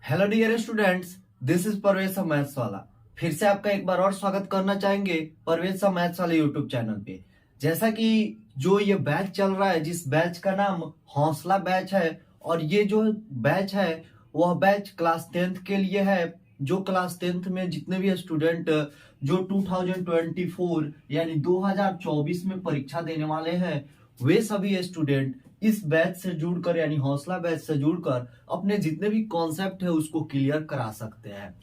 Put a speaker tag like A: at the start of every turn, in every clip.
A: Hello dear students, this is Parvez maths वाला। फिर से आपका एक बार और स्वागत करना चाहेंगे परवेज मैथ्स वाले यूट्यूब चैनल पे। जैसा कि जो ये बैच चल रहा है, जिस बैच का नाम हौसला बैच है, और ये जो बैच है वह बैच क्लास 10th के लिए है। जो क्लास 10th में जितने भी स्टूडेंट जो 2024 यानी 2024 में परीक्षा देने वाले हैं, वे सभी स्टूडेंट इस बैच से जुड़कर यानी हौसला बैच से जुड़कर अपने जितने भी कॉन्सेप्ट है उसको क्लियर करा सकते हैं।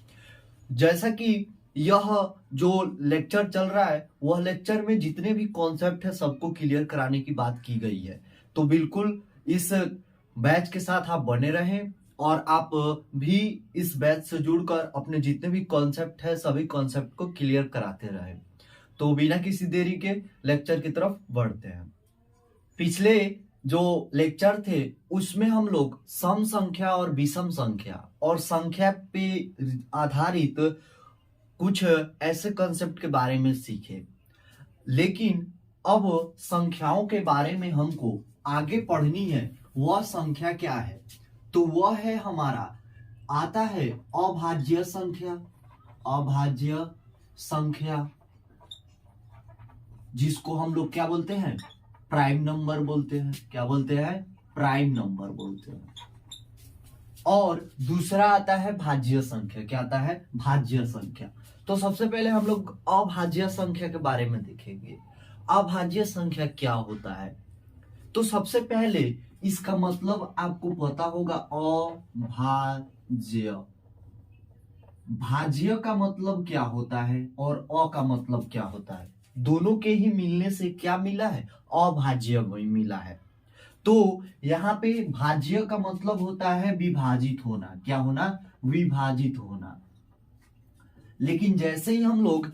A: जैसा कि यह जो लेक्चर चल रहा है, वह लेक्चर में जितने भी कॉन्सेप्ट है सबको क्लियर कराने की बात की गई है। तो बिल्कुल इस बैच के साथ आप बने रहें और आप भी इस बैच से जुड़कर अपने जितने भी कॉन्सेप्ट है सभी कॉन्सेप्ट को क्लियर कराते रहें। तो बिना किसी देरी के लेक्चर की तरफ बढ़ते हैं। पिछले जो लेक्चर थे उसमें हम लोग सम संख्या और विषम संख्या और संख्या पे आधारित कुछ ऐसे कंसेप्ट के बारे में सीखे। लेकिन अब संख्याओं के बारे में हमको आगे पढ़नी है। वह संख्या क्या है? तो वह है हमारा आता है अभाज्य संख्या। अभाज्य संख्या जिसको हम लोग क्या बोलते हैं? प्राइम नंबर बोलते हैं। क्या बोलते हैं? प्राइम नंबर बोलते हैं। और दूसरा आता है भाज्य संख्या। क्या आता है? भाज्य संख्या। तो सबसे पहले हम लोग अभाज्य संख्या के बारे में देखेंगे। अभाज्य संख्या क्या होता है? तो सबसे पहले इसका मतलब आपको पता होगा, अभाज्य। भाज्य का मतलब क्या होता है और अ का मतलब क्या होता है? दोनों के ही मिलने से क्या मिला है? अभाज्य मिला है। तो यहाँ पे भाज्य का मतलब होता है विभाजित होना। क्या होना? विभाजित होना। लेकिन जैसे ही हम लोग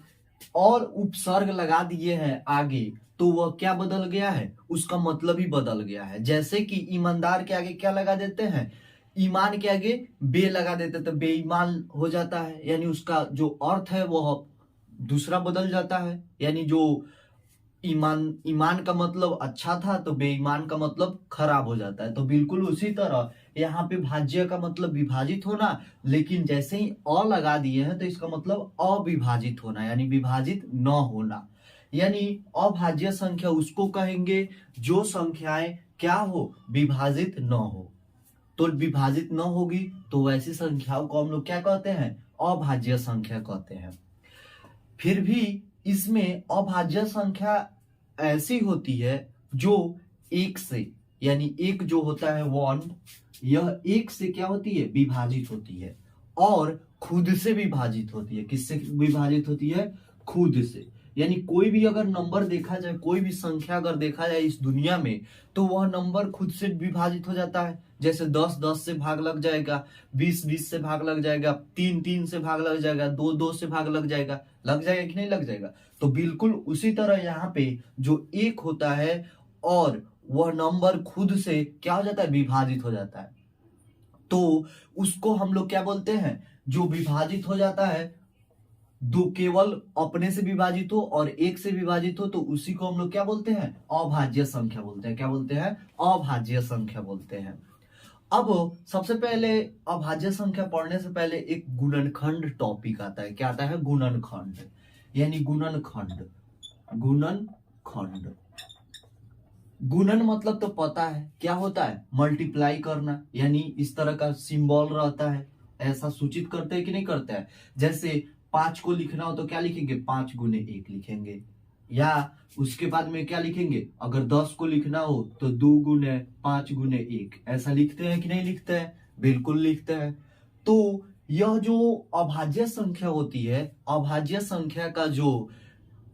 A: और उपसर्ग लगा दिए हैं आगे, तो वह क्या बदल गया है? उसका मतलब ही बदल गया है। जैसे कि ईमानदार के आगे क्या लगा देते हैं? ईमान के आगे बे लगा देते तो बेईमान हो जाता है, यानी उसका जो अर्थ है वह दूसरा बदल जाता है। यानी जो ईमान का मतलब अच्छा था तो बेईमान का मतलब खराब हो जाता है। तो बिल्कुल उसी तरह यहाँ पे भाज्य का मतलब विभाजित होना, लेकिन जैसे ही अ लगा दिए हैं तो इसका मतलब अविभाजित होना, यानी विभाजित न होना। यानी अभाज्य संख्या उसको कहेंगे जो संख्याएं क्या हो? विभाजित न हो। तो विभाजित न होगी तो वैसी संख्याओं को हम लोग क्या कहते हैं? अभाज्य संख्या कहते हैं। फिर भी इसमें अभाज्य संख्या ऐसी होती है जो एक से, यानी एक जो होता है वन, यह एक से क्या होती है? विभाजित होती है और खुद से विभाजित होती है। किससे विभाजित होती है? खुद से। यानी कोई भी अगर नंबर देखा जाए, कोई भी संख्या अगर देखा जाए इस दुनिया में, तो वह नंबर खुद से विभाजित हो जाता है। जैसे 10 10 से भाग लग जाएगा, 20 20 से भाग लग जाएगा, 3 3 से भाग लग जाएगा, 2 2 से भाग लग जाएगा। लग जाएगा कि नहीं लग जाएगा? तो बिल्कुल उसी तरह यहाँ पे जो एक होता है और वह नंबर खुद से क्या हो जाता है? विभाजित हो जाता है। तो उसको हम लोग क्या बोलते हैं? जो विभाजित हो जाता है, दो केवल अपने से विभाजित हो और एक से विभाजित हो, तो उसी को हम लोग क्या बोलते हैं? अभाज्य संख्या बोलते हैं। क्या बोलते हैं? अभाज्य संख्या बोलते हैं। अब सबसे पहले अभाज्य संख्या पढ़ने से पहले एक गुणनखंड टॉपिक आता है। क्या आता है? गुणनखंड। यानी गुणनखंड। गुणनखंड। गुणन मतलब तो पता है क्या होता है? मल्टीप्लाई करना। यानी इस तरह का सिंबल रहता है, ऐसा सूचित करते हैं कि नहीं करते हैं? जैसे 5 को लिखना हो तो क्या लिखेंगे? 5 गुने 1 लिखेंगे। या उसके बाद में क्या लिखेंगे? अगर 10 को लिखना हो तो 2 गुने 5 गुने 1, ऐसा लिखते हैं कि नहीं लिखते हैं? बिल्कुल लिखते हैं। तो यह जो अभाज्य संख्या होती है, अभाज्य संख्या का जो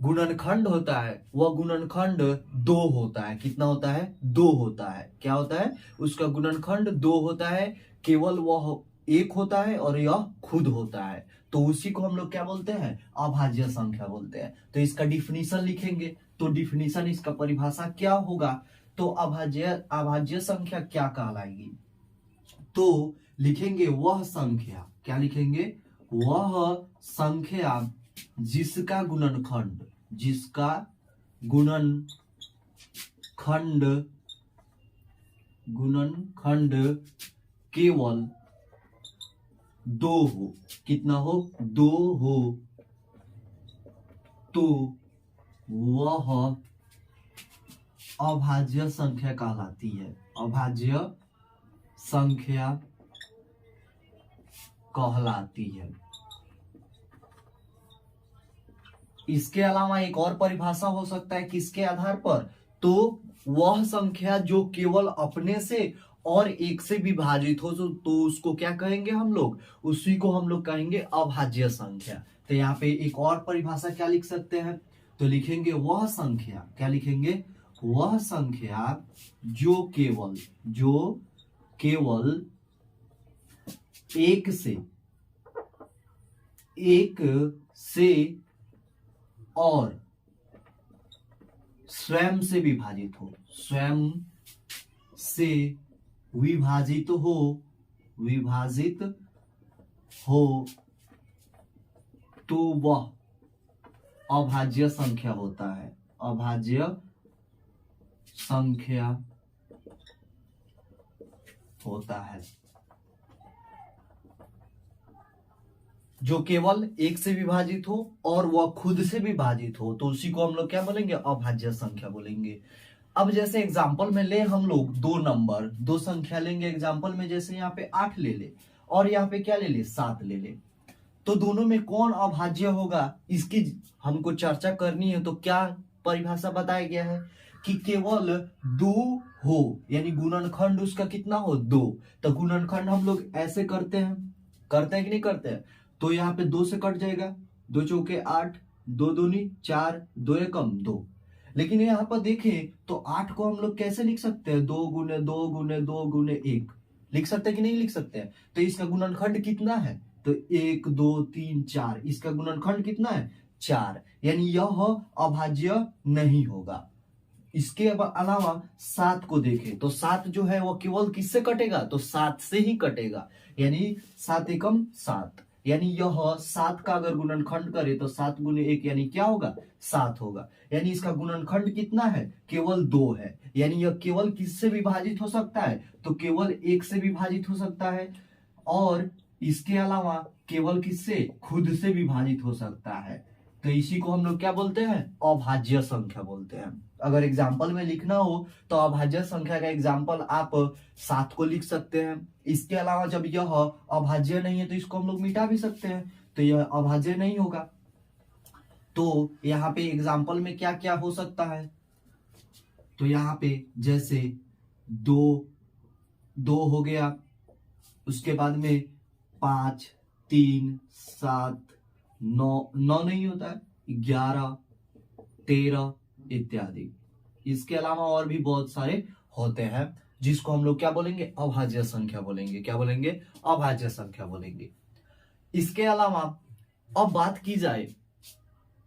A: गुणनखंड होता है, वह गुणनखंड 2 होता है। कितना होता है? 2 होता है। क्या होता है? उसका गुणनखंड 2 होता है। केवल वह एक होता है और यह खुद होता है। तो उसी को हम लोग क्या बोलते हैं? अभाज्य संख्या बोलते हैं। तो इसका डिफिनीशन लिखेंगे। तो डिफिनीशन, इसका परिभाषा क्या होगा? तो अभाज्य संख्या क्या कहलाएगी? तो लिखेंगे वह संख्या। क्या लिखेंगे? वह संख्या जिसका गुणनखंड, जिसका गुणनखंड गुणनखंड केवल दो हो, कितना हो, दो हो, तो वह अभाज्य संख्या कहलाती है, अभाज्य संख्या कहलाती है। इसके अलावा एक और परिभाषा हो सकता है किसके आधार पर, तो वह संख्या जो केवल अपने से और एक से विभाजित हो, तो उसको क्या कहेंगे हम लोग, उसी को हम लोग कहेंगे अभाज्य संख्या। तो यहाँ पे एक और परिभाषा क्या लिख सकते हैं, तो लिखेंगे वह संख्या, क्या लिखेंगे, वह संख्या जो केवल एक से और स्वयं से विभाजित हो, स्वयं से विभाजित हो, तो वह अभाज्य संख्या होता है, अभाज्य संख्या होता है। जो केवल एक से विभाजित हो और वह खुद से विभाजित हो, तो उसी को हम लोग क्या बोलेंगे, अभाज्य संख्या बोलेंगे। अब जैसे एग्जाम्पल में ले हम लोग दो संख्या लेंगे एग्जाम्पल में, जैसे यहाँ पे 8 ले ले और यहाँ पे क्या ले ले, 7 ले ले, तो दोनों में कौन अभाज्य होगा, इसकी हमको चर्चा करनी है। तो क्या परिभाषा बताया गया है कि केवल दो हो, यानी गुणनखंड उसका कितना हो, 2। तो गुणनखंड हम लोग ऐसे करते हैं कि नहीं करते हैं, तो यहाँ पे 2 से कट जाएगा, 2 चौके 8, 2 दूनी 4, 2 एकम 2। लेकिन यहाँ पर देखें तो 8 को हम लोग कैसे लिख सकते हैं, 2 गुने 2 गुने 2 गुने 1 लिख सकते हैं कि नहीं लिख सकते हैं। तो इसका गुणनखंड कितना है, तो 1 2 3 4, इसका गुणनखंड कितना है, 4, यानी यह अभाज्य नहीं होगा। इसके अलावा 7 को देखें तो 7 जो है वो केवल किससे कटेगा, तो 7 से ही कटेगा, यानी 7 एकम 7, यानी यह 7 का अगर गुणनखंड करे तो 7 गुने 1 यानी क्या होगा, 7 होगा, यानी इसका गुणनखंड कितना है, केवल 2 है, यानी यह केवल किससे विभाजित हो सकता है, तो केवल 1 से विभाजित हो सकता है, और इसके अलावा केवल किससे, खुद से विभाजित हो सकता है। तो इसी को हम लोग क्या बोलते हैं, अभाज्य संख्या बोलते हैं। अगर एग्जाम्पल में लिखना हो तो अभाज्य संख्या का एग्जाम्पल आप 7 को लिख सकते हैं। इसके अलावा जब यह अभाज्य नहीं है तो इसको हम लोग मिटा भी सकते हैं, तो यह अभाज्य नहीं होगा। तो यहाँ पे एग्जाम्पल में क्या क्या हो सकता है, तो यहाँ पे जैसे 2 हो गया, उसके बाद में 5 3 7 9 नहीं होता है, 11 13 इत्यादि। इसके अलावा और भी बहुत सारे होते हैं जिसको हम लोग क्या बोलेंगे, अभाज्य संख्या बोलेंगे। क्या बोलेंगे, अभाज्य संख्या बोलेंगे। इसके अलावा अब बात की जाए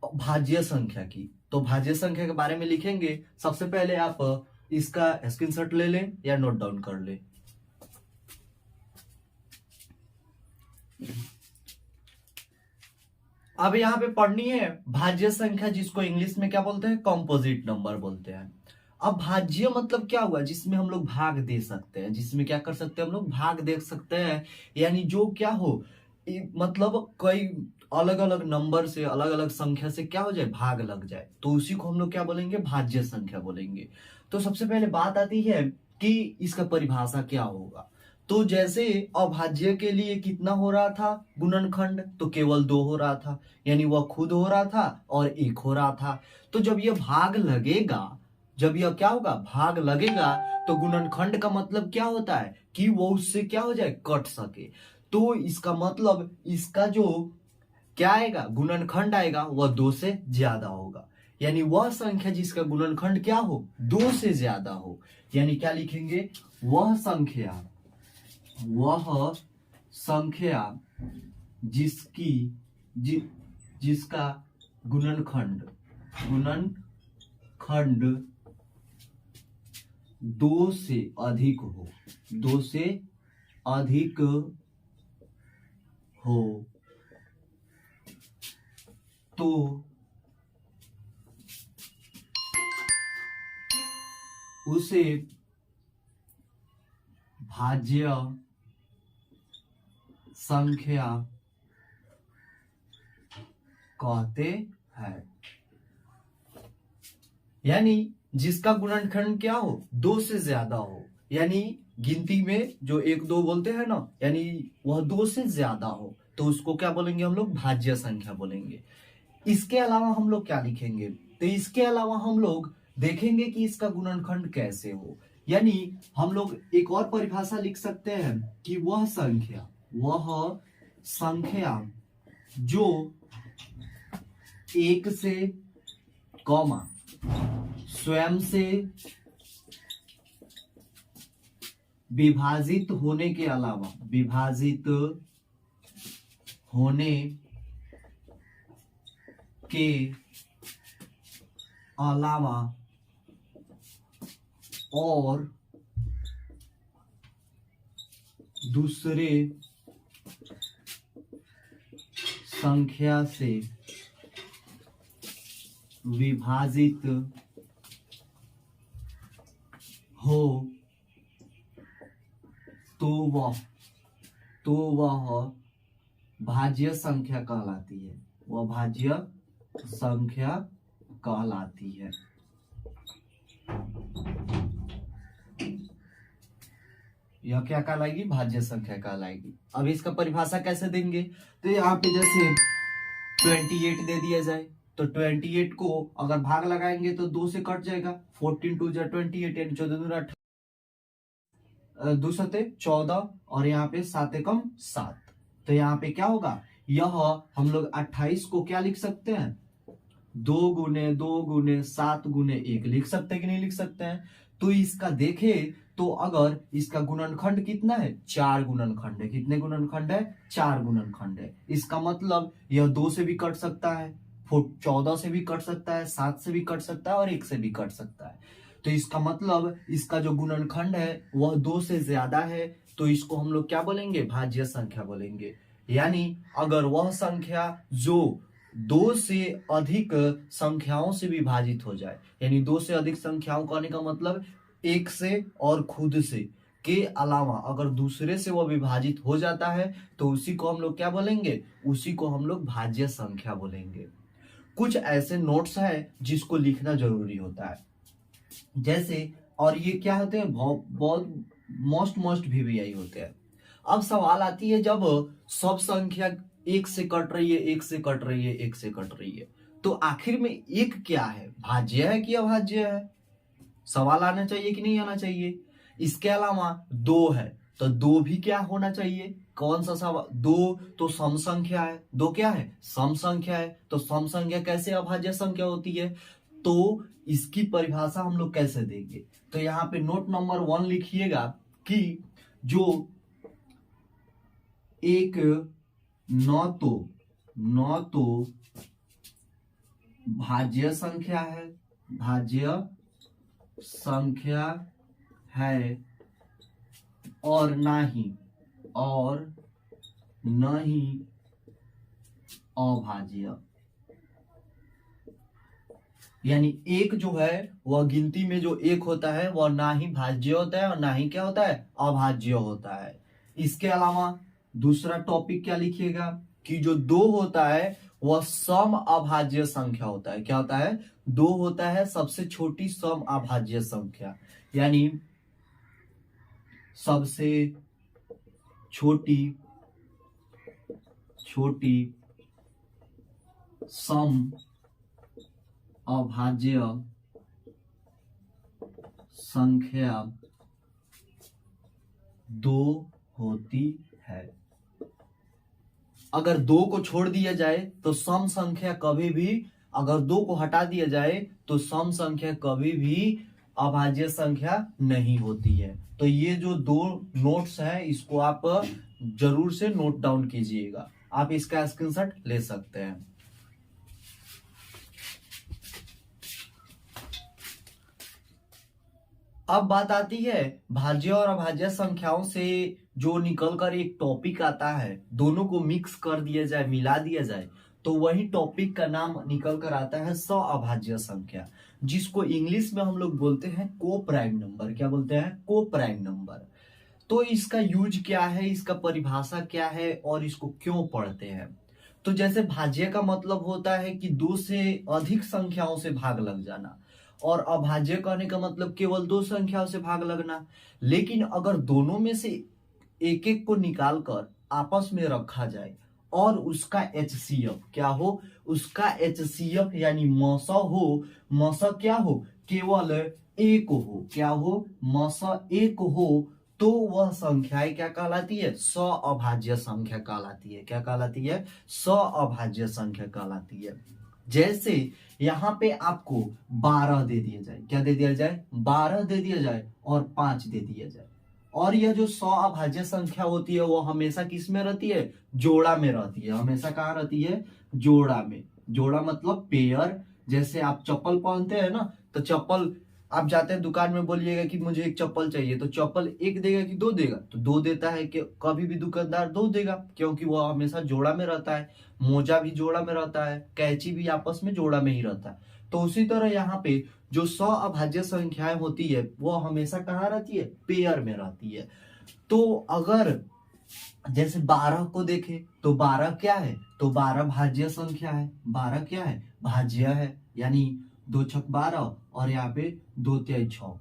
A: भाज्य संख्या की, तो भाज्य संख्या के बारे में लिखेंगे। सबसे पहले आप इसका स्क्रीनशॉट ले लें या नोट डाउन कर लें। अब यहाँ पे पढ़नी है भाज्य संख्या, जिसको इंग्लिश में क्या बोलते हैं, कंपोजिट नंबर बोलते हैं। अब भाज्य मतलब क्या हुआ, जिसमें हम लोग भाग दे सकते हैं, जिसमें क्या कर सकते हैं हम लोग, भाग दे सकते हैं, यानी जो क्या हो, मतलब कई अलग अलग नंबर से, अलग अलग संख्या से क्या हो जाए, भाग लग जाए, तो उसी को हम लोग क्या बोलेंगे, भाज्य संख्या बोलेंगे। तो सबसे पहले बात आती है कि इसका परिभाषा क्या होगा। तो जैसे अभाज्य के लिए कितना हो रहा था गुणनखंड, तो केवल 2 हो रहा था, यानी वह खुद हो रहा था और 1 हो रहा था। तो जब यह भाग लगेगा, जब यह क्या होगा, भाग लगेगा, तो गुणनखंड का मतलब क्या होता है कि वो उससे क्या हो जाए, कट सके। तो इसका मतलब इसका जो क्या आएगा, गुणनखंड आएगा, वह 2 से ज्यादा होगा, यानी वह संख्या जिसका गुणनखंड क्या हो, 2 से ज्यादा हो। यानी क्या लिखेंगे, वह संख्या जिसका गुणनखंड 2 से अधिक हो, 2 से अधिक हो, तो उसे भाज्य संख्या कहते हैं। यानी जिसका गुणनखंड क्या हो, 2 से ज्यादा हो, यानी गिनती में जो 1 2 बोलते हैं ना, यानी वह 2 से ज्यादा हो, तो उसको क्या बोलेंगे हम लोग, भाज्य संख्या बोलेंगे। इसके अलावा हम लोग क्या लिखेंगे, तो इसके अलावा हम लोग देखेंगे कि इसका गुणनखंड कैसे हो। यानी हम लोग एक और परिभाषा लिख सकते हैं कि वह संख्या जो 1 से कॉमा स्वयं से विभाजित होने के अलावा, विभाजित होने के अलावा और दूसरे संख्या से विभाजित हो तो वह भाज्य संख्या कहलाती है, वह भाज्य संख्या कहलाती है। यह क्या कहलाएगी, भाज्य संख्या कहलाएगी। अब इसका परिभाषा कैसे देंगे, तो यहाँ पे जैसे 28 दे दिया जाए, तो 28 को अगर भाग लगाएंगे तो 2 से कट जाएगा, 14 2 जा 28, यानी 14 2 सते 14, और यहाँ पे 7 एकम 7, तो यहाँ पे क्या होगा, यह हम लोग 28 को क्या लिख सकते हैं, 2 गुने 2 गुने 7 गुने 1 लिख सकते हैं कि नहीं लिख सकते हैं। तो इसका देखे तो अगर इसका गुणनखंड कितना है, 4 गुणनखंड है। कितने गुणनखंड है, 4 गुणनखंड है। इसका मतलब यह 2 से भी कट सकता है, 14 से भी कट सकता है, 7 से भी कट सकता है और 1 से भी कट सकता है। तो इसका मतलब इसका जो गुणनखंड है वह 2 से ज्यादा है, तो इसको हम लोग क्या बोलेंगे, भाज्य संख्या बोलेंगे। यानी अगर वह संख्या जो 2 से अधिक संख्याओं से विभाजित हो जाए, यानी 2 से अधिक संख्याओं कहने का मतलब 1 से और खुद से के अलावा अगर दूसरे से वह विभाजित हो जाता है, तो उसी को हम लोग क्या बोलेंगे, उसी को हम लोग भाज्य संख्या बोलेंगे। कुछ ऐसे नोट्स है जिसको लिखना जरूरी होता है, जैसे, और ये क्या होते हैं, बहुत मोस्ट VVI होते हैं। अब सवाल आती है जब सब संख्या 1 से कट रही है, 1 से कट रही है, 1 से कट रही है, तो आखिर में 1 क्या है, भाज्य है कि अभाज्य है, सवाल आना चाहिए कि नहीं आना चाहिए। इसके अलावा 2 है, तो 2 भी क्या होना चाहिए, कौन सा सवाल, 2 तो सम संख्या है, 2 क्या है, सम संख्या है, तो सम संख्या कैसे अभाज्य संख्या होती है, तो इसकी परिभाषा हम लोग कैसे देंगे। तो यहाँ पे नोट नंबर 1 लिखिएगा कि जो एक न तो भाज्य संख्या है, भाज्य संख्या है, और न ही अभाज्य। यानी 1 जो है वह गिनती में जो 1 होता है वह ना ही भाज्य होता है और ना ही क्या होता है, अभाज्य होता है। इसके अलावा दूसरा टॉपिक क्या लिखिएगा कि जो 2 होता है वह सम अभाज्य संख्या होता है। क्या होता है, 2 होता है सबसे छोटी सम अभाज्य संख्या, यानी सबसे छोटी सम अभाज्य संख्या 2 होती है। अगर 2 को छोड़ दिया जाए तो सम संख्या कभी भी, अगर 2 को हटा दिया जाए तो सम संख्या कभी भी अभाज्य संख्या नहीं होती है। तो ये जो 2 नोट्स हैं इसको आप जरूर से नोट डाउन कीजिएगा, आप इसका स्क्रीनशॉट ले सकते हैं। अब बात आती है भाज्य और अभाज्य संख्याओं से जो निकलकर एक टॉपिक आता है, दोनों को मिक्स कर दिया जाए, मिला दिया जाए, तो वही टॉपिक का नाम निकल कर आता है सअभाज्य संख्या, जिसको इंग्लिश में हम लोग बोलते हैं को प्राइम नंबर। क्या बोलते हैं, को प्राइम नंबर। तो इसका यूज क्या है, इसका परिभाषा क्या है और इसको क्यों पढ़ते हैं। तो जैसे भाज्य का मतलब होता है कि दो से अधिक संख्याओं से भाग लग जाना, और अभाज्य कहने का मतलब केवल दो संख्याओं से भाग लगना। लेकिन अगर दोनों में से एक एक को निकाल कर आपस में रखा जाए और उसका एचसीएफ क्या हो, उसका एचसीएफ यानी मसा हो, मसा क्या हो, केवल एक हो, क्या हो, मसा एक हो, तो वह संख्याएं क्या कहलाती है, अभाज्य संख्या कहलाती है। क्या कहलाती है, अभाज्य संख्या कहलाती है। जैसे यहाँ पे आपको 12 दे दिया जाए, क्या दे दिया जाए, 12 दे दिया जाए और 5 दे दिया जाए, और यह जो अभाज्य संख्या होती है वो हमेशा किस में रहती है, जोड़ा में रहती है। हमेशा कहाँ रहती है, जोड़ा में। जोड़ा मतलब पेयर। जैसे आप चप्पल पहनते हैं ना, तो चप्पल आप जाते हैं दुकान में, बोलिएगा कि मुझे एक चप्पल चाहिए, तो चप्पल एक देगा कि दो देगा, तो दो देता है। कि कभी भी दुकानदार दो देगा, क्योंकि वो हमेशा जोड़ा में रहता है। मोजा भी जोड़ा में रहता है, कैंची भी आपस में जोड़ा में ही रहता है। तो उसी तरह यहाँ पे जो अभाज्य संख्याएं होती है वो हमेशा कहाँ रहती है, पेयर में रहती है। तो अगर जैसे 12 को देखें तो 12 क्या है, तो 12 भाज्य संख्या है। 12 क्या है, भाज्य है, यानी 2 छक 12 और यहाँ पे 2 तिहाई 6।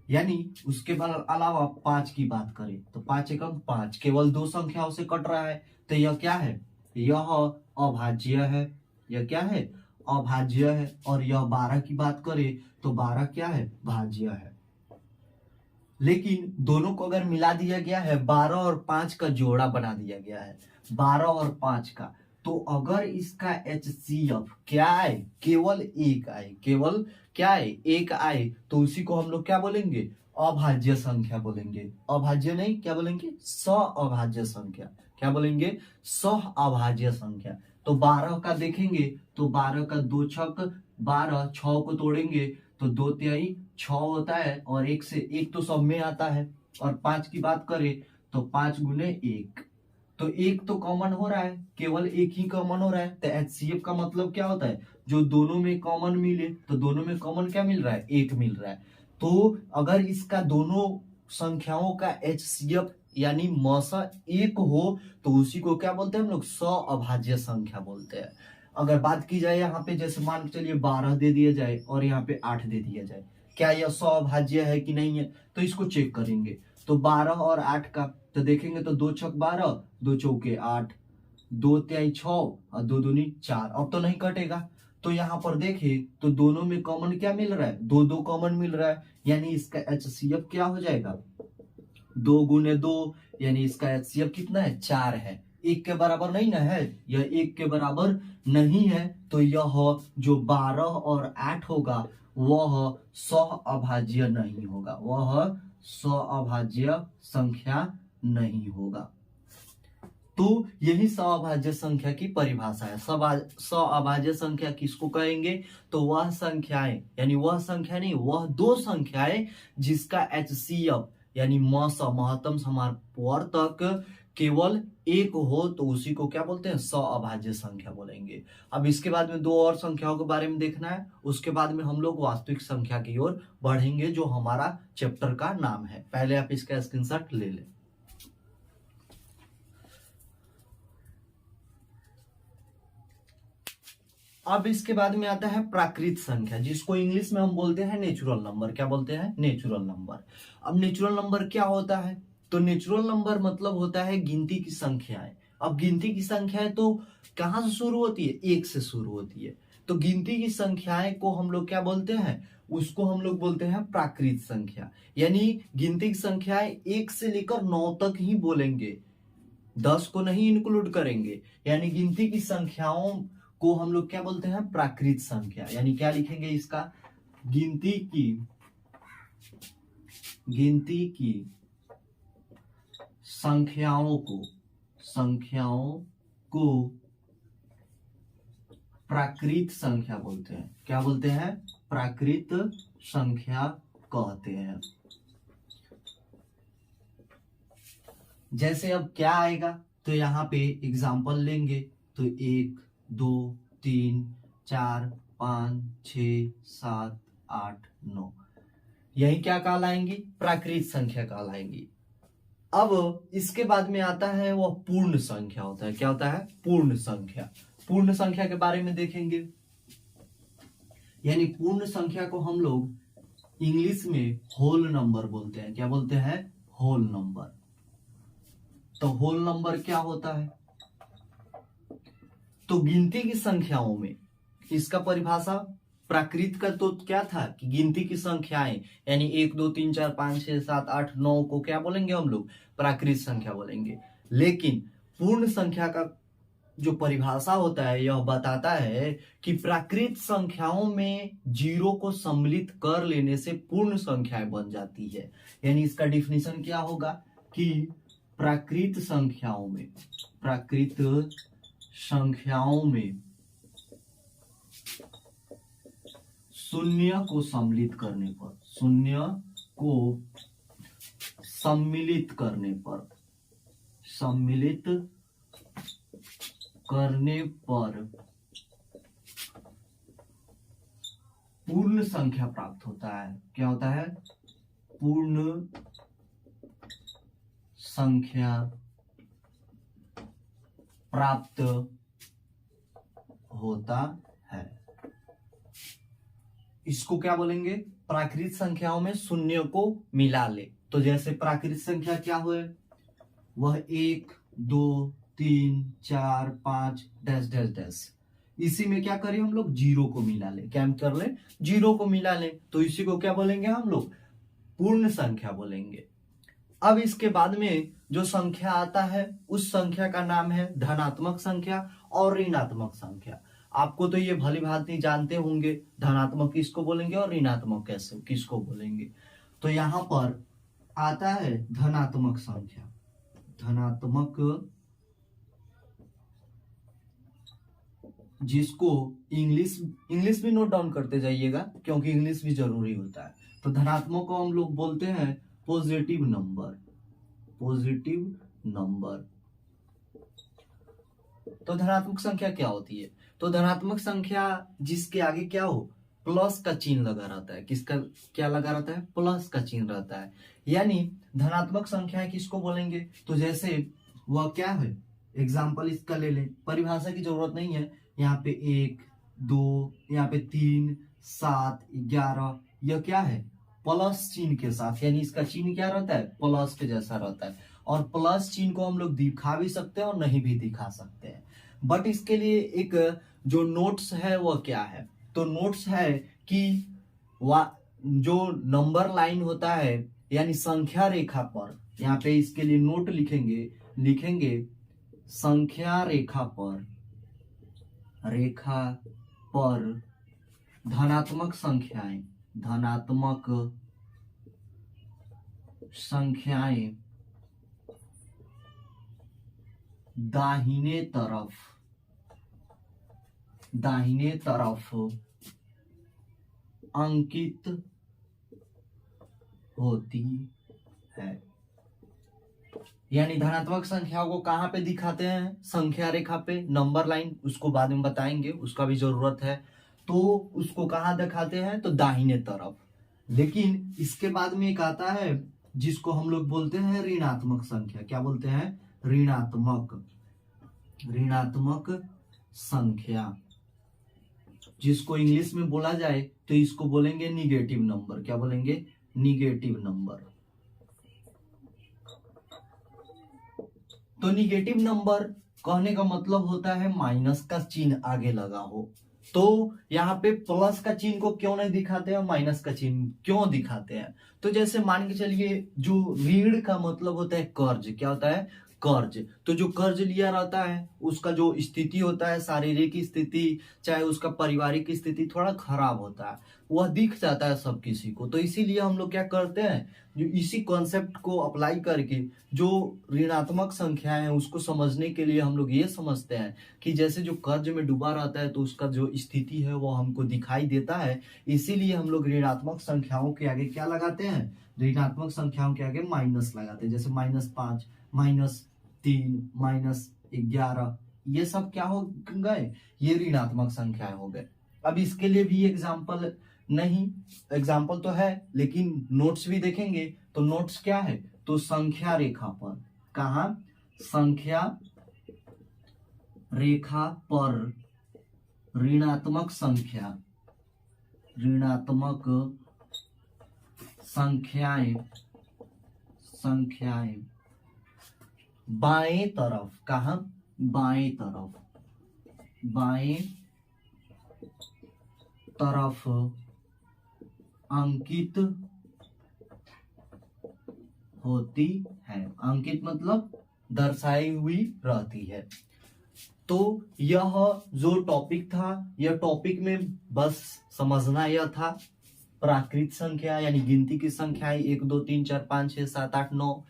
A: यानी उसके बाद अलावा 5 की बात करें तो 5 एकम 5, केवल दो संख्याओं से कट रहा है, तो यह क्या है, यह अभाज्य है। यह क्या है, अभाज्य है। और यह 12 की बात करें तो 12 क्या है, भाज्य है। लेकिन दोनों को अगर मिला दिया गया है, 12 और 5 का जोड़ा बना दिया गया है, 12 और 5 का, तो अगर इसका HCF क्या आए, केवल एक आए, केवल क्या आए, एक आए, तो उसी को हम लोग क्या बोलेंगे, अभाज्य संख्या बोलेंगे। अभाज्य नहीं, क्या बोलेंगे, अभाज्य संख्या। क्या बोलेंगे, अभाज्य संख्या। तो 12 का देखेंगे तो 12 का 2 छक 12, 6 को तोड़ेंगे तो 2 तिहाई 6 होता है, और एक से एक तो सब में आता है। और 5 की बात करें तो 5 गुने 1, तो एक तो कॉमन हो रहा है, केवल एक ही कॉमन हो रहा है। तो HCF का मतलब क्या होता है, जो दोनों में कॉमन मिले, तो दोनों में कॉमन क्या मिल रहा है, एक मिल रहा है। तो अगर इसका दोनों संख्याओं का HCF यानी मसा एक हो, तो उसी को क्या बोलते हैं हम लोग, अभाज्य संख्या बोलते हैं। अगर बात की जाए यहाँ पे, जैसे मान के चलिए 12 दे दिया जाए और यहाँ पे 8 दे दिया जाए, क्या यह अभाज्य है कि नहीं है, तो इसको चेक करेंगे। तो 12 और 8 का तो देखेंगे तो 2 छक 12, 2 चौके 8, 2 तिहाई 6 और 2 दूनी 4, अब तो नहीं कटेगा। तो यहाँ पर देखें तो दोनों में कॉमन क्या मिल रहा है, 2 2 कॉमन मिल रहा है, यानी इसका HCF क्या हो जाएगा, 2 गुने 2, यानी इसका HCF कितना है, 4 है। एक के बराबर नहीं ना है, यह एक के बराबर नहीं है, तो यह जो 12 और 8 होगा वह अभाज्य नहीं होगा, वह अभाज्य संख्या नहीं होगा। तो यही अभाज्य संख्या की परिभाषा है। अभाज्य संख्या किसको कहेंगे, तो वह संख्याएं, यानी वह संख्या नहीं, वह दो संख्याएं जिसका HCF यानी महत्तम समापवर्तक केवल एक हो, तो उसी को क्या बोलते हैं, अभाज्य संख्या बोलेंगे। अब इसके बाद में दो और संख्याओं के बारे में देखना है, उसके बाद में हम लोग वास्तविक संख्या की ओर बढ़ेंगे, जो हमारा चैप्टर का नाम है। पहले आप इसका स्क्रीनशॉट ले लें। अब इसके बाद में आता है प्राकृत संख्या, जिसको इंग्लिश में हम बोलते हैं नेचुरल नंबर। क्या बोलते हैं, नेचुरल नंबर। अब नेचुरल नंबर क्या होता है, तो नेचुरल नंबर मतलब होता है गिनती की संख्याएं। अब गिनती की संख्याएं तो कहां से शुरू होती है, एक से शुरू होती है। तो गिनती की संख्याएं को हम लोग क्या बोलते हैं, उसको हम लोग बोलते हैं प्राकृत संख्या। यानी गिनती की संख्याएं 1 से लेकर 9 तक ही बोलेंगे, 10 को नहीं इंक्लूड करेंगे। यानी गिनती की संख्याओं को हम लोग क्या बोलते हैं, प्राकृत संख्या। यानी क्या लिखेंगे इसका, गिनती की संख्याओं को प्राकृत संख्या बोलते हैं। क्या बोलते हैं, प्राकृत संख्या कहते हैं। जैसे अब क्या आएगा, तो यहाँ पे एग्जांपल लेंगे तो 1 2 3 4 5 6 7 8 9, यही क्या कहलाएंगी, प्राकृत संख्या कहलाएंगी। अब इसके बाद में आता है वह पूर्ण संख्या होता है। क्या होता है? पूर्ण संख्या। पूर्ण संख्या के बारे में देखेंगे, यानी पूर्ण संख्या को हम लोग इंग्लिश में होल नंबर बोलते हैं। क्या बोलते हैं? Whole number. तो होल नंबर क्या होता है? तो गिनती की संख्याओं में इसका परिभाषा प्राकृत का तो क्या था कि गिनती की संख्याएं, यानी 1 2 3 4 5 6 7 8 9 को क्या बोलेंगे हम लोग? प्राकृत संख्या बोलेंगे। लेकिन पूर्ण संख्या का जो परिभाषा होता है यह बताता है कि प्राकृत संख्याओं में जीरो को सम्मिलित कर लेने से पूर्ण संख्याएं बन जाती है। यानी इसका डिफिनीशन क्या होगा कि प्राकृत संख्याओं में शून्य को सम्मिलित करने पर पूर्ण संख्या प्राप्त होता है। क्या होता है? पूर्ण संख्या प्राप्त होता है। इसको क्या बोलेंगे? प्राकृत संख्याओं में शून्य को मिला ले। तो जैसे प्राकृत संख्या क्या हुए? वह 1 2 3 4 5 डैश डैश डैश। इसी में क्या करें हम लोग? जीरो को मिला ले। क्या कर ले? जीरो को मिला ले। तो इसी को क्या बोलेंगे हम लोग? पूर्ण संख्या बोलेंगे। अब इसके बाद में जो संख्या आता है उस संख्या का नाम है धनात्मक संख्या और ऋणात्मक संख्या। आपको तो ये भली भांति जानते होंगे धनात्मक किसको बोलेंगे और ऋणात्मक कैसे किसको बोलेंगे। तो यहां पर आता है धनात्मक संख्या। धनात्मक, जिसको इंग्लिश भी नोट डाउन करते जाइएगा क्योंकि इंग्लिश भी जरूरी होता है। तो धनात्मक को हम लोग बोलते हैं पॉजिटिव नंबर। तो धनात्मक संख्या क्या होती है? तो धनात्मक संख्या जिसके आगे क्या हो? प्लस का चिन्ह लगा रहता है। किसका क्या लगा रहता है? प्लस का चिन्ह रहता है। यानी धनात्मक संख्या किसको बोलेंगे? तो जैसे वह क्या है, एग्जाम्पल इसका ले लें, परिभाषा की जरूरत नहीं है। यहाँ पे 1 2, यहाँ पे 3 7 11, यह क्या है? प्लस चिन्ह के साथ, यानी इसका चिन्ह क्या रहता है? प्लस के जैसा रहता है। और प्लस चिन्ह को हम लोग दिखा भी सकते हैं और नहीं भी दिखा सकते हैं। बट इसके लिए एक जो नोट्स है वह क्या है? तो नोट्स है कि जो नंबर लाइन होता है यानी संख्या रेखा पर, यहाँ पे इसके लिए नोट लिखेंगे संख्या रेखा पर धनात्मक संख्याएं दाहिने तरफ अंकित होती है। यानी धनात्मक संख्याओं को कहां पे दिखाते हैं? संख्या रेखा पे, नंबर लाइन, उसको बाद में बताएंगे, उसका भी जरूरत है। तो उसको कहां दिखाते हैं? तो दाहिने तरफ। लेकिन इसके बाद में एक आता है जिसको हम लोग बोलते हैं ऋणात्मक संख्या। क्या बोलते हैं? ऋणात्मक संख्या, जिसको इंग्लिश में बोला जाए तो इसको बोलेंगे निगेटिव नंबर। क्या बोलेंगे? Negative number. तो निगेटिव नंबर कहने का मतलब होता है माइनस का चिन्ह आगे लगा हो। तो यहाँ पे प्लस का चिन्ह को क्यों नहीं दिखाते हैं, माइनस का चिन्ह क्यों दिखाते हैं? तो जैसे मान के चलिए जो ऋण का मतलब होता है कर्ज। क्या होता है? कर्ज। तो जो कर्ज लिया रहता है उसका जो स्थिति होता है, शारीरिक स्थिति चाहे उसका पारिवारिक स्थिति थोड़ा खराब होता है, वह दिख जाता है सब किसी को। तो इसीलिए हम लोग क्या करते हैं, जो इसी कॉन्सेप्ट को अप्लाई करके जो ऋणात्मक संख्या है उसको समझने के लिए हम लोग ये समझते हैं कि जैसे जो कर्ज में डूबा रहता है तो उसका जो स्थिति है वो हमको दिखाई देता है। इसीलिए हम लोग ऋणात्मक संख्याओं के आगे क्या लगाते हैं? ऋणात्मक संख्याओं के आगे माइनस लगाते हैं। जैसे -5, -3, -11, ये सब क्या हो गए? ये ऋणात्मक संख्याएं हो गए। अब इसके लिए भी एग्जाम्पल नहीं, एग्जाम्पल तो है लेकिन नोट्स भी देखेंगे तो नोट्स क्या है, तो संख्या रेखा पर, कहा संख्या रेखा पर ऋणात्मक संख्याएं बाएं तरफ, कहा बाएं तरफ अंकित होती है। अंकित मतलब दर्शाई हुई रहती है। तो यह जो टॉपिक था, यह टॉपिक में बस समझना यह था, प्राकृत संख्या यानी गिनती की संख्याएं 1 2 3 4 5 6 7 8 9,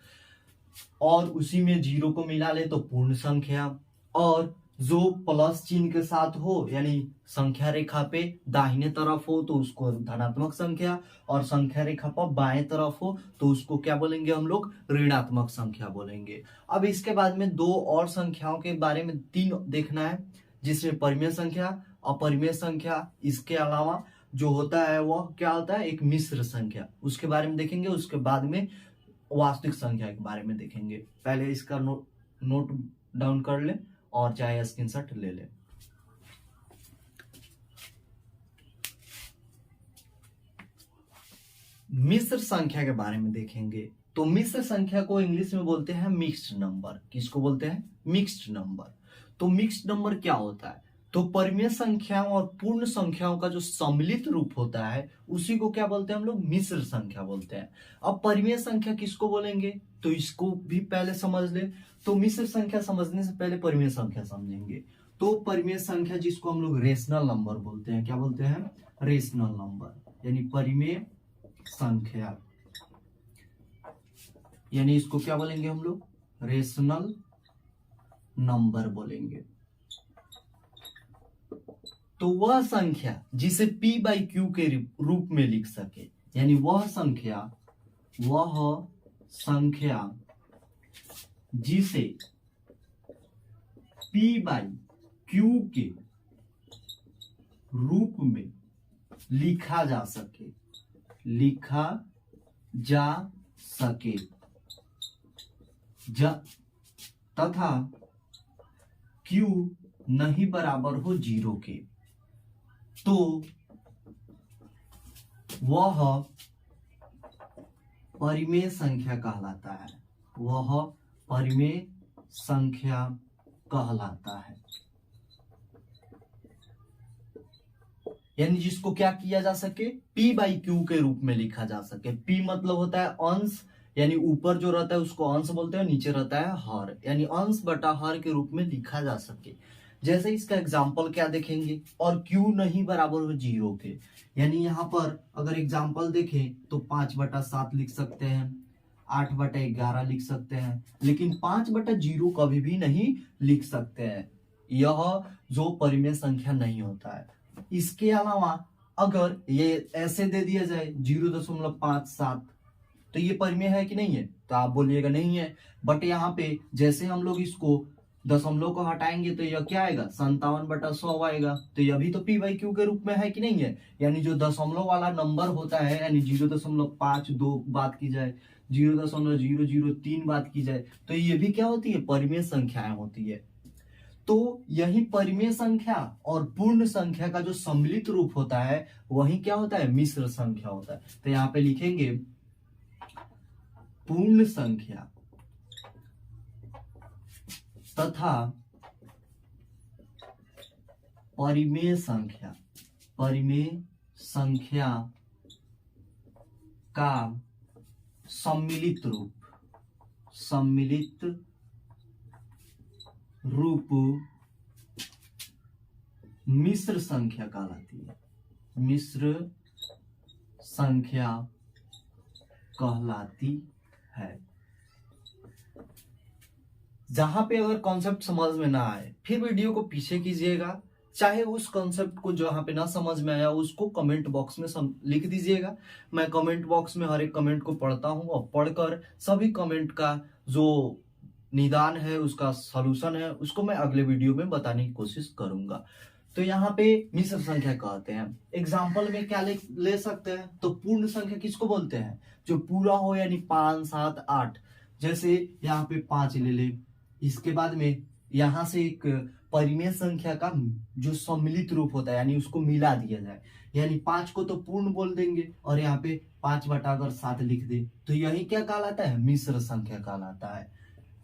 A: और उसी में जीरो को मिला ले तो पूर्ण संख्या, और जो प्लस चिन्ह के साथ हो यानी संख्या रेखा पे दाहिने तरफ हो तो उसको धनात्मक संख्या, और संख्या रेखा पर बाएं तरफ हो तो उसको क्या बोलेंगे हम लोग, ऋणात्मक संख्या बोलेंगे। अब इसके बाद में दो और संख्याओं के बारे में तीन देखना है, जिसमें परिमेय संख्या, अपरिमेय संख्या, इसके अलावा जो होता है वह क्या होता है, एक मिश्र संख्या, उसके बारे में देखेंगे। उसके बाद में वास्तविक संख्या के बारे में देखेंगे। पहले इसका नोट डाउन कर ले और चाहे स्क्रीनशॉट ले ले। मिश्र संख्या के बारे में देखेंगे तो मिश्र संख्या को इंग्लिश में बोलते हैं मिक्स्ड नंबर। किसको बोलते हैं, मिक्स्ड नंबर। तो मिक्स्ड नंबर क्या होता है, तो परिमेय संख्याओं और पूर्ण संख्याओं का जो सम्मिलित रूप होता है उसी को क्या बोलते हैं हम लोग, मिश्र संख्या बोलते हैं। अब परिमेय संख्या किसको बोलेंगे, तो इसको भी पहले समझ ले। तो मिश्र संख्या समझने से पहले परिमेय संख्या समझेंगे। तो परिमेय संख्या जिसको हम लोग रेशनल नंबर बोलते हैं, क्या बोलते हैं, रेशनल नंबर, यानी परिमेय संख्या, यानी इसको क्या बोलेंगे हम लोग, रेशनल नंबर बोलेंगे। तो वह संख्या जिसे P बाई Q के रूप में लिख सके, यानी वह संख्या जिसे P बाई Q के रूप में लिखा जा सके तथा Q नहीं बराबर हो 0 के, तो वह परिमेय संख्या कहलाता है। वह परिमेय संख्या कहलाता है, यानी जिसको क्या किया जा सके, P बाई Q के रूप में लिखा जा सके। P मतलब होता है अंश, यानी ऊपर जो रहता है उसको अंश बोलते हैं, नीचे रहता है हर, यानी अंश बटा हर के रूप में लिखा जा सके। जैसे इसका एग्जाम्पल क्या देखेंगे, और Q नहीं बराबर हो 0 के, यानी यहाँ पर अगर एग्जाम्पल देखें तो 5/7 लिख सकते हैं, 8/11 लिख सकते हैं, लेकिन 5/0 कभी भी नहीं लिख सकते हैं। यह जो परिमेय संख्या नहीं होता है। इसके अलावा अगर ये ऐसे दे दिया जाए 0.57, तो ये परिमेय है कि नहीं है, तो आप बोलिएगा नहीं है। बट यहाँ पे जैसे हम लोग इसको दशमलव को हटाएंगे तो यह क्या आएगा, 57/100 आएगा। तो यह भी तो P बाई Q के रूप में है कि नहीं है, यानी जो दशमलव वाला नंबर होता है, यानी 0.52 बात की जाए, 0.003 बात की जाए, तो ये भी क्या होती है, परिमेय संख्याएं होती है। तो यही परिमेय संख्या और पूर्ण संख्या का जो सम्मिलित रूप होता है वही क्या होता है, मिश्र संख्या होता है। तो यहाँ पे लिखेंगे पूर्ण संख्या तथा परिमेय संख्या का सम्मिलित रूप मिश्र संख्या कहलाती है। मिश्र संख्या कहलाती है। जहां पे अगर कॉन्सेप्ट समझ में ना आए फिर वीडियो को पीछे कीजिएगा, चाहे उस कॉन्सेप्ट को जहां पे ना समझ में आया उसको कमेंट बॉक्स में लिख दीजिएगा। मैं कमेंट बॉक्स में हर एक कमेंट को पढ़ता हूं और पढ़कर सभी कमेंट का जो निदान है, उसका सॉल्यूशन है, उसको मैं अगले वीडियो में बताने की कोशिश करूंगा। तो यहाँ पे मिश्र संख्या कहते हैं। एग्जाम्पल में क्या ले सकते हैं, तो पूर्ण संख्या किसको बोलते हैं, जो पूरा हो, यानी 5, 7, 8। जैसे यहाँ पे 5 ले ले, इसके बाद में यहाँ से एक परिमेय संख्या का जो सम्मिलित रूप होता है, यानी उसको मिला दिया जाए, यानी 5 को तो पूर्ण बोल देंगे और यहाँ पे 5 बटा अगर 7 लिख दे तो यही क्या कहलाता है, मिश्र संख्या कहलाता है।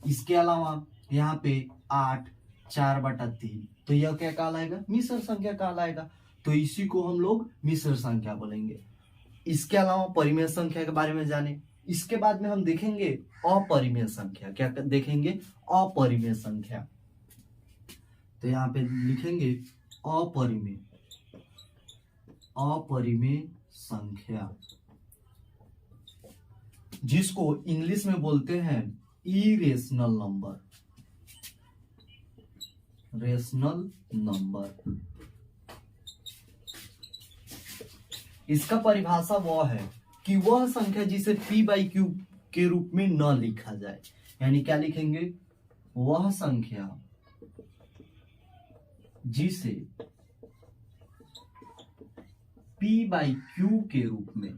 A: इसके अलावा यहाँ पे 8, 4/3, तो यह क्या कहलाएगा, मिश्र संख्या कहलाएगा। तो इसी को हम लोग मिश्र संख्या बोलेंगे। इसके अलावा परिमेय संख्या के बारे में जाने, इसके बाद में हम देखेंगे अपरिमेय संख्या। क्या देखेंगे, अपरिमेय संख्या। तो यहाँ पे लिखेंगे अपरिमेय संख्या, जिसको इंग्लिश में बोलते हैं इरेशनल नंबर, रेशनल नंबर। इसका परिभाषा वह है कि वह संख्या जिसे p/q के रूप में न लिखा जाए, यानी क्या लिखेंगे, वह संख्या जिसे p/q के रूप में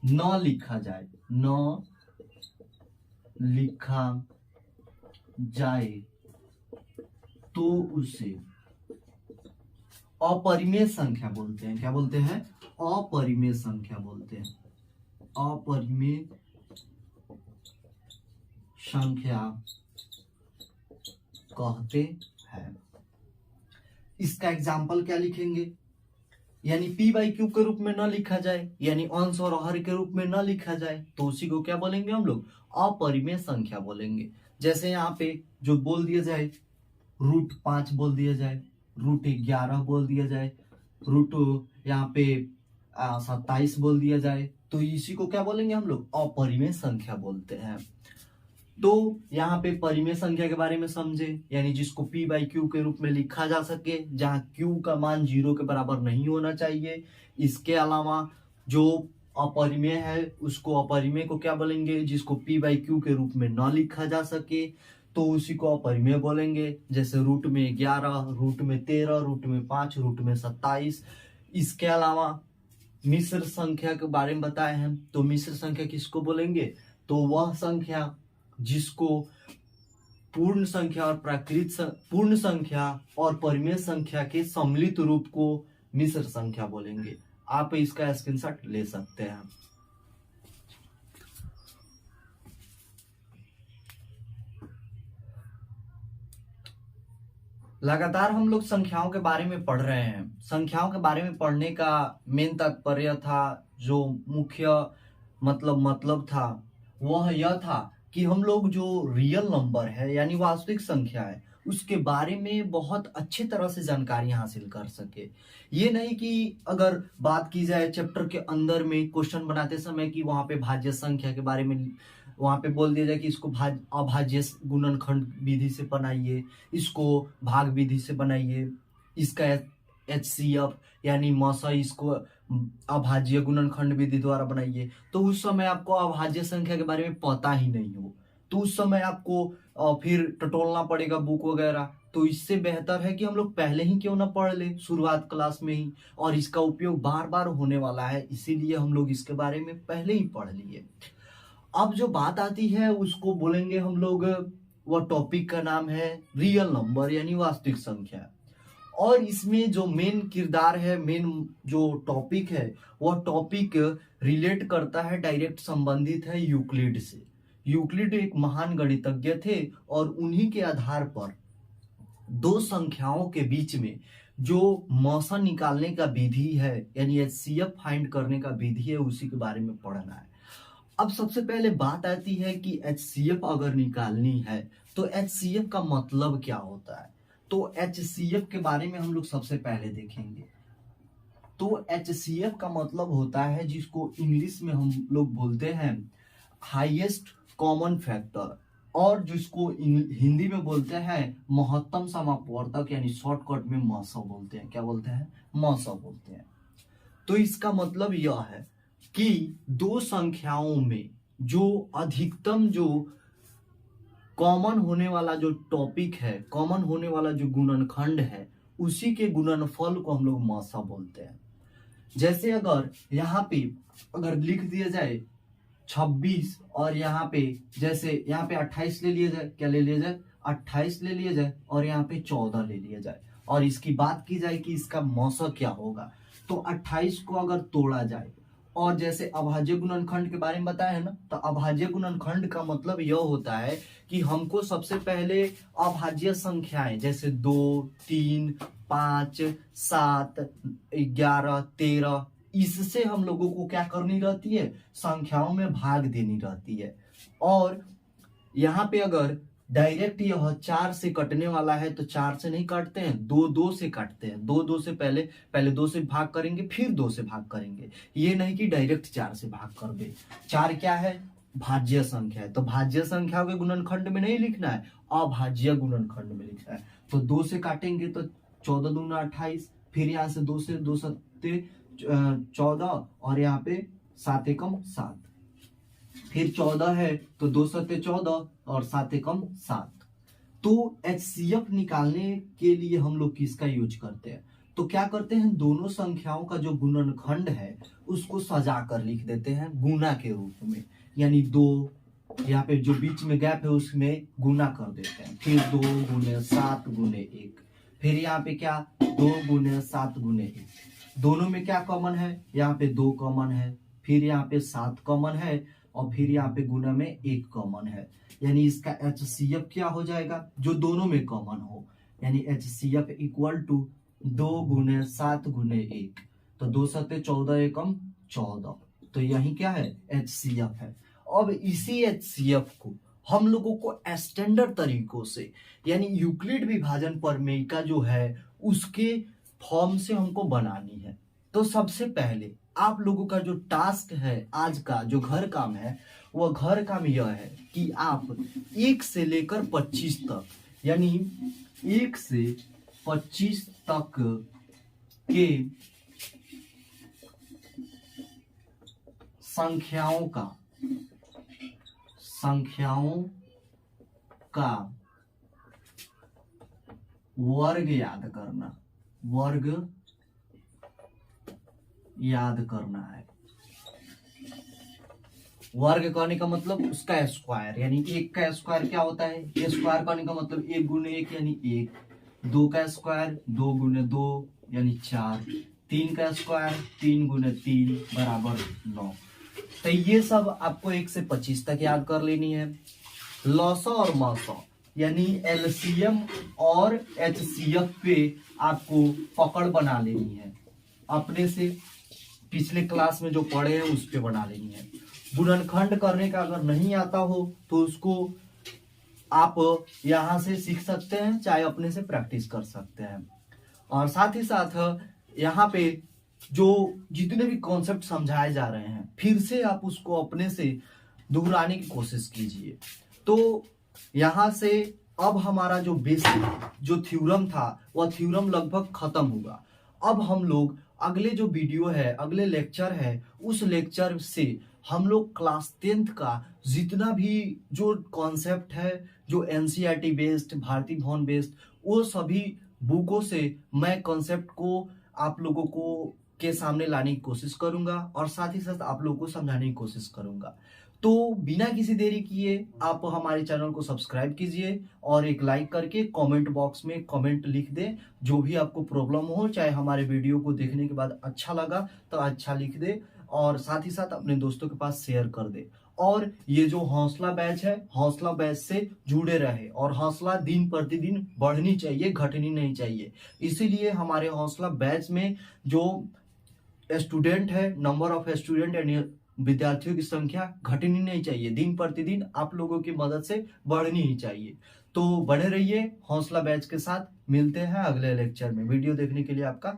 A: न लिखा जाए, न लिखा जाए तो उसे अपरिमेय संख्या बोलते हैं। क्या बोलते हैं, अपरिमेय संख्या बोलते हैं, अपरिमेय संख्या कहते हैं। इसका एग्जाम्पल क्या लिखेंगे, यानी p/q के रूप में न लिखा जाए, यानी अंश और हर के रूप में न लिखा जाए, तो उसी को क्या बोलेंगे हम लोग, अपरिमेय संख्या बोलेंगे। जैसे यहाँ पे जो बोल दिया जाए, √5 बोल दिया जाए, √11 बोल दिया जाए, यहाँ पे 27 बोल दिया जाए, तो इसी को क्या बोलेंगे हम लोग, अपरिमेय संख्या बोलते हैं। तो यहाँ पे परिमेय संख्या के बारे में समझे, यानी जिसको p/q के रूप में लिखा जा सके, जहाँ q का मान 0 के बराबर नहीं होना चाहिए। इसके अलावा जो अपरिमेय है, उसको अपरिमेय को क्या बोलेंगे, जिसको p/q के रूप में न लिखा जा सके, तो उसी को अपरिमेय बोलेंगे। जैसे √11, √13, √5, √27। इसके अलावा मिश्र संख्या के बारे में बताए हैं, तो मिश्र संख्या किसको बोलेंगे, तो वह संख्या जिसको पूर्ण संख्या और परिमेय संख्या के सम्मिलित रूप को मिश्र संख्या बोलेंगे। आप इसका स्क्रीनशॉट ले सकते हैं। लगातार हम लोग संख्याओं के बारे में पढ़ रहे हैं। संख्याओं के बारे में पढ़ने का मेन तात्पर्य था, जो मुख्य मतलब था, वह यह था कि हम लोग जो रियल नंबर है, यानी वास्तविक संख्या है, उसके बारे में बहुत अच्छी तरह से जानकारी हासिल कर सके। ये नहीं कि अगर बात की जाए चैप्टर के अंदर में क्वेश्चन बनाते समय कि वहां पे भाज्य संख्या के बारे में वहां पे बोल दिया जाए कि इसको अभाज्य गुणनखंड विधि से बनाइए, इसको भाग विधि से बनाइए, इसका HCF यानी मौसा इसको अभाज्य गुणनखंड विधि द्वारा बनाइए, तो उस समय आपको अभाज्य संख्या के बारे में पता ही नहीं हो, तो उस समय आपको फिर टटोलना पड़ेगा बुक वगैरह। तो इससे बेहतर है कि हम लोग पहले ही क्यों ना पढ़ ले, शुरुआत क्लास में ही, और इसका उपयोग बार बार होने वाला है, इसीलिए हम लोग इसके बारे में पहले ही पढ़ लिए। अब जो बात आती है उसको बोलेंगे हम लोग, वह टॉपिक का नाम है रियल नंबर, यानी वास्तविक संख्या। और इसमें जो मेन किरदार है, मेन जो टॉपिक है, वह टॉपिक रिलेट करता है, डायरेक्ट संबंधित है यूक्लिड से। यूक्लिड एक महान गणितज्ञ थे और उन्हीं के आधार पर दो संख्याओं के बीच में जो मौसा निकालने का विधि है, यानी HCF फाइंड करने का विधि है, उसी के बारे में पढ़ना है। अब सबसे पहले बात आती है कि HCF अगर निकालनी है तो HCF का मतलब क्या होता है। तो HCF के बारे में हम लोग सबसे पहले देखेंगे। तो HCF का मतलब होता है, जिसको इंग्लिश में हम लोग बोलते हैं हाईएस्ट कॉमन फैक्टर, और जिसको हिंदी में बोलते हैं महत्तम समापवर्तक, यानी शॉर्टकट में मौसा बोलते हैं। क्या बोलते हैं, मौसा बोलते हैं। तो इसका मतलब यह है कि दो संख्याओं में जो अधिकतम जो कॉमन होने वाला जो टॉपिक है, कॉमन होने वाला जो गुणनखंड है, उसी के गुणनफल को हम लोग मासा बोलते हैं। जैसे अगर यहाँ पे अगर लिख दिया जाए 26 और यहाँ पे जैसे यहाँ पे 28 ले लिया जाए, क्या ले लिया जाए, 28 ले लिया जाए और यहाँ पे 14 ले लिया जाए, और इसकी बात की जाए कि इसका मौसा क्या होगा, तो 28 को अगर तोड़ा जाए, और जैसे अभाज्य गुणनखंड के बारे में बताया है ना, तो अभाज्य गुणनखंड का मतलब यह होता है कि हमको सबसे पहले अभाज्य संख्याएं जैसे 2, 3, 5, 7, 11, 13, इससे हम लोगों को क्या करनी रहती है, संख्याओं में भाग देनी रहती है। और यहाँ पे अगर डायरेक्ट यह 4 से कटने वाला है तो 4 से नहीं काटते हैं, 2 से काटते हैं। 2 से पहले 2 से भाग करेंगे, फिर 2 से भाग करेंगे, ये नहीं कि डायरेक्ट 4 से भाग कर दे। 4 क्या है, भाज्य संख्या है, तो भाज्य संख्या के गुणनखंड में नहीं लिखना है, अभाज्य गुणनखंड में लिखना है। तो 2 से काटेंगे तो 14 दूना 28, फिर यहाँ से 2 से 2 सत्ते 14 और यहाँ पे 7 एकम 7, फिर 14 है तो 2 सत्ते 14 और 7 एकम 7। तो HCF निकालने के लिए हम लोग किसका यूज करते हैं, तो क्या करते हैं, दोनों संख्याओं का जो गुणनखंड है उसको सजा कर लिख देते हैं गुना के रूप में, यानी 2 यहाँ पे जो बीच में गैप है उसमें गुना कर देते हैं, फिर 2 गुने 7 गुने 1, फिर यहाँ पे क्या 2 गुने 7 गुने 1, दोनों में क्या कॉमन है, यहाँ पे 2 कॉमन है, फिर यहाँ पे 7 कॉमन है, और फिर यहाँ पे गुना में 1 कॉमन है, यानी इसका HCF क्या हो जाएगा, जो दोनों में कॉमन हो, यानी HCF इक्वल टू 2 गुने 7 गुने 1, तो 2 सत्ते 14 एकम 14, तो यही क्या है, HCF है। अब इसी HCF को हम लोगों को स्टैंडर्ड तरीकों से, यानी यूक्लिड विभाजन प्रमेयिका जो है उसके फॉर्म से हमको बनानी है। तो सबसे पहले आप लोगों का जो टास्क है, आज का जो घर काम है, वह घर काम यह है कि आप 1 से लेकर 25 तक, यानी 1 से 25 तक के संख्याओं का वर्ग याद करना है। वर्ग करने का मतलब उसका स्क्वायर, यानी 1 का स्क्वायर क्या होता है, ये स्क्वायर करने का मतलब 1 गुने 1 यानी 1, 2 का स्क्वायर 2 गुने 2 यानी 4, 3 का स्क्वायर 3 गुने 3 बराबर 9। तो ये सब आपको 1 से 25 तक याद कर लेनी है। लॉसा और मासा यानी LCM और HCF पे आपको पकड़ बना लेनी है, अपने से पिछले क्लास में जो पढ़े हैं उस पे बना लेनी है। गुणनखंड करने का अगर नहीं आता हो तो उसको आप यहाँ से सीख सकते हैं, चाहे अपने से प्रैक्टिस कर सकते हैं। और साथ ही साथ यहाँ पे जो जितने भी कॉन्सेप्ट समझाए जा रहे हैं फिर से आप उसको अपने से दोहराने की कोशिश कीजिए। तो यहाँ से अब हमारा जो बेसिक जो थ्योरम था वह थ्योरम लगभग खत्म हुआ। अब हम लोग अगले जो वीडियो है, अगले लेक्चर है, उस लेक्चर से हम लोग क्लास 10th का जितना भी जो कॉन्सेप्ट है, जो NCERT बेस्ड, भारती भवन बेस्ड, वो सभी बुकों से मैं कॉन्सेप्ट को आप लोगों को के सामने लाने की कोशिश करूंगा और साथ ही साथ आप लोगों को समझाने की कोशिश करूंगा। तो बिना किसी देरी किए आप हमारे चैनल को सब्सक्राइब कीजिए और एक लाइक करके कमेंट बॉक्स में कमेंट लिख दें, जो भी आपको प्रॉब्लम हो, चाहे हमारे वीडियो को देखने के बाद अच्छा लगा तो अच्छा लिख दे और साथ ही साथ अपने दोस्तों के पास शेयर कर दे। और ये जो हौसला बैच है, हौसला बैच से जुड़े रहे और हौसला दिन प्रतिदिन बढ़नी चाहिए, घटनी नहीं चाहिए। इसीलिए हमारे हौसला बैच में जो स्टूडेंट है, नंबर ऑफ स्टूडेंट यानी विद्यार्थियों की संख्या घटनी नहीं चाहिए, दिन प्रतिदिन आप लोगों की मदद से बढ़नी ही चाहिए। तो बने रहिए हौसला बैच के साथ। मिलते हैं अगले लेक्चर में। वीडियो देखने के लिए आपका